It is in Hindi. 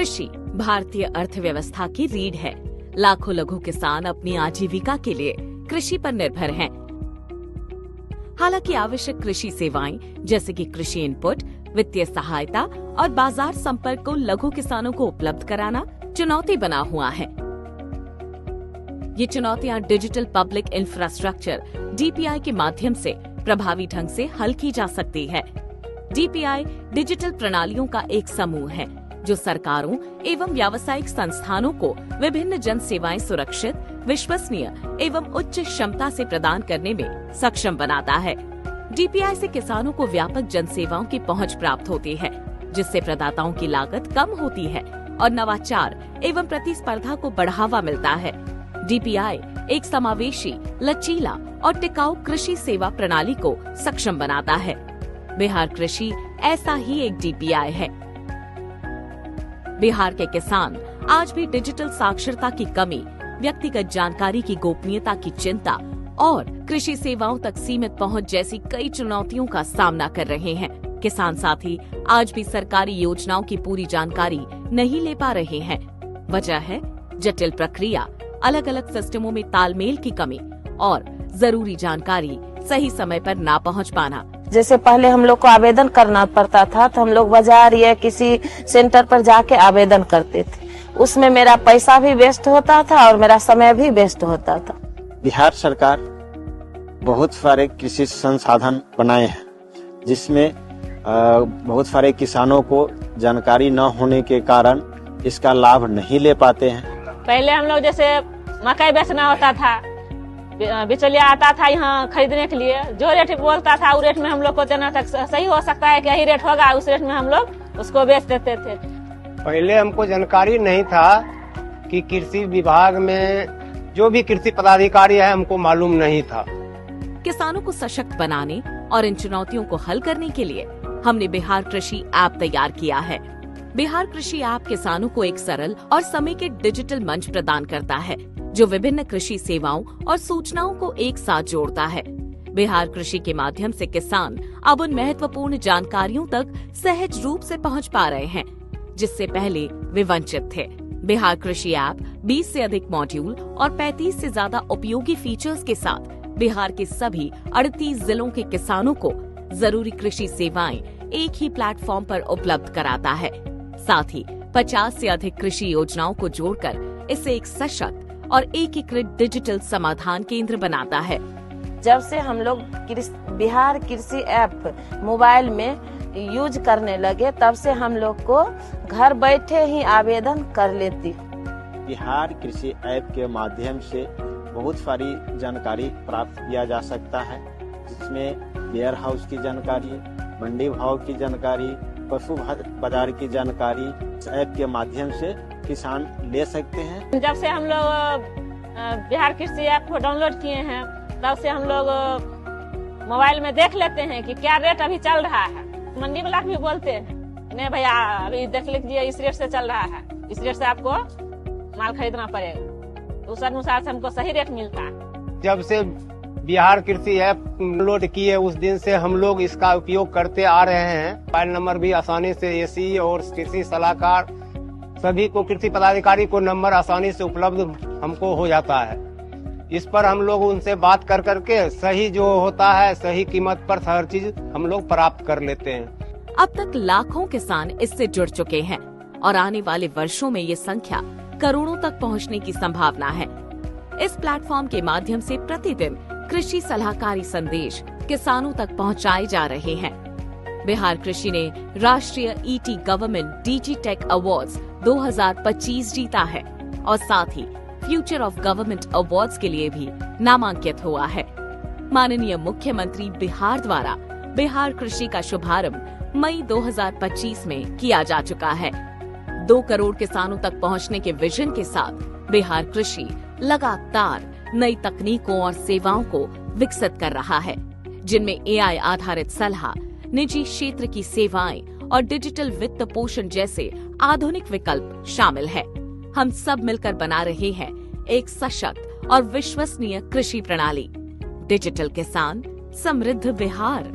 कृषि भारतीय अर्थव्यवस्था की रीढ़ है। लाखों लघु किसान अपनी आजीविका के लिए कृषि पर निर्भर हैं। हालांकि आवश्यक कृषि सेवाएं जैसे कि कृषि इनपुट, वित्तीय सहायता और बाजार संपर्क को लघु किसानों को उपलब्ध कराना चुनौती बना हुआ है। ये चुनौतियां डिजिटल पब्लिक इंफ्रास्ट्रक्चर (DPI) के माध्यम से प्रभावी ढंग से हल की जा सकती है। DPI डिजिटल प्रणालियों का एक समूह है जो सरकारों एवं व्यावसायिक संस्थानों को विभिन्न जन सेवाएं सुरक्षित, विश्वसनीय एवं उच्च क्षमता से प्रदान करने में सक्षम बनाता है। DPI से किसानों को व्यापक जन सेवाओं की पहुंच प्राप्त होती है, जिससे प्रदाताओं की लागत कम होती है और नवाचार एवं प्रतिस्पर्धा को बढ़ावा मिलता है। DPI एक समावेशी, लचीला और टिकाऊ कृषि सेवा प्रणाली को सक्षम बनाता है। बिहार कृषि ऐसा ही एक DPI है। बिहार के किसान आज भी डिजिटल साक्षरता की कमी, व्यक्तिगत जानकारी की गोपनीयता की चिंता और कृषि सेवाओं तक सीमित पहुंच जैसी कई चुनौतियों का सामना कर रहे हैं। किसान साथी आज भी सरकारी योजनाओं की पूरी जानकारी नहीं ले पा रहे हैं। वजह है जटिल प्रक्रिया, अलग अलग सिस्टमों में तालमेल की कमी और जरूरी जानकारी सही समय पर ना पहुंच पाना। जैसे पहले हम लोग को आवेदन करना पड़ता था तो हम लोग बाजार या किसी सेंटर पर जाके आवेदन करते थे। उसमें मेरा पैसा भी वेस्ट होता था और मेरा समय भी वेस्ट होता था। बिहार सरकार बहुत सारे कृषि संसाधन बनाए हैं, जिसमें बहुत सारे किसानों को जानकारी न होने के कारण इसका लाभ नहीं ले पाते हैं। पहले हम लोग जैसे मकई बेचना होता था, बिचौलिया आता था यहाँ खरीदने के लिए, जो रेट बोलता था उस रेट में हम लोग को देना था। सही हो सकता है कि यही रेट होगा, उस रेट में हम लोग उसको बेच देते थे। पहले हमको जानकारी नहीं था कि कृषि विभाग में जो भी कृषि पदाधिकारी है हमको मालूम नहीं था। किसानों को सशक्त बनाने और इन चुनौतियों को हल करने के लिए हमने बिहार कृषि ऐप तैयार किया है। बिहार कृषि ऐप किसानों को एक सरल और समेकित डिजिटल मंच प्रदान करता है, जो विभिन्न कृषि सेवाओं और सूचनाओं को एक साथ जोड़ता है। बिहार कृषि के माध्यम से किसान अब उन महत्वपूर्ण जानकारियों तक सहज रूप से पहुंच पा रहे हैं, जिससे पहले वे वंचित थे। बिहार कृषि ऐप 20 से अधिक मॉड्यूल और 35 से ज्यादा उपयोगी फीचर्स के साथ बिहार के सभी 38 जिलों के किसानों को जरूरी कृषि सेवाएं एक ही प्लेटफॉर्म पर उपलब्ध कराता है। साथ ही 50 से अधिक कृषि योजनाओं को जोड़कर इसे एक सशक्त और एकीकृत डिजिटल समाधान केंद्र बनाता है। जब से हम लोग बिहार कृषि ऐप मोबाइल में यूज करने लगे, तब से हम लोग को घर बैठे ही आवेदन कर लेती। बिहार कृषि ऐप के माध्यम से बहुत सारी जानकारी प्राप्त किया जा सकता है, जिसमें वेयर हाउस की जानकारी, मंडी भाव की जानकारी, पशु बाजार की जानकारी इस ऐप के माध्यम से किसान ले सकते हैं। जब से हम लोग बिहार कृषि ऐप को डाउनलोड किए हैं, तब से हम लोग मोबाइल में देख लेते हैं कि क्या रेट अभी चल रहा है। मंडी वाला भी बोलते हैं, नहीं भैया अभी देख लीजिए इस रेट से चल रहा है, इस रेट से आपको माल खरीदना पड़ेगा। उस अनुसार से हमको सही रेट मिलता है। जब से बिहार कृषि ऐप डाउनलोड किए उस दिन से हम लोग इसका उपयोग करते आ रहे हैं। मोबाइल नंबर भी आसानी से एसी और कृषि सलाहकार सभी को, कृषि पदाधिकारी को नंबर आसानी से उपलब्ध हमको हो जाता है। इस पर हम लोग उनसे बात कर करके सही जो होता है सही कीमत पर हर चीज हम लोग प्राप्त कर लेते हैं। अब तक लाखों किसान इससे जुड़ चुके हैं और आने वाले वर्षों में ये संख्या करोड़ों तक पहुंचने की संभावना है। इस प्लेटफॉर्म के माध्यम से प्रतिदिन कृषि सलाहकारी संदेश किसानों तक पहुंचाए जा रहे हैं। बिहार कृषि ने राष्ट्रीय ET government digitech awards 2025 जीता है और साथ ही फ्यूचर ऑफ गवर्नमेंट अवार्ड्स के लिए भी नामांकित हुआ है। माननीय मुख्यमंत्री बिहार द्वारा बिहार कृषि का शुभारंभ मई 2025 में किया जा चुका है। 2 करोड़ किसानों तक पहुंचने के विजन के साथ बिहार कृषि लगातार नई तकनीकों और सेवाओं को विकसित कर रहा है, जिनमें AI आधारित सलाह, निजी क्षेत्र की सेवाएं और डिजिटल वित्त पोषण जैसे आधुनिक विकल्प शामिल है। हम सब मिलकर बना रहे हैं एक सशक्त और विश्वसनीय कृषि प्रणाली। डिजिटल किसान, समृद्ध बिहार।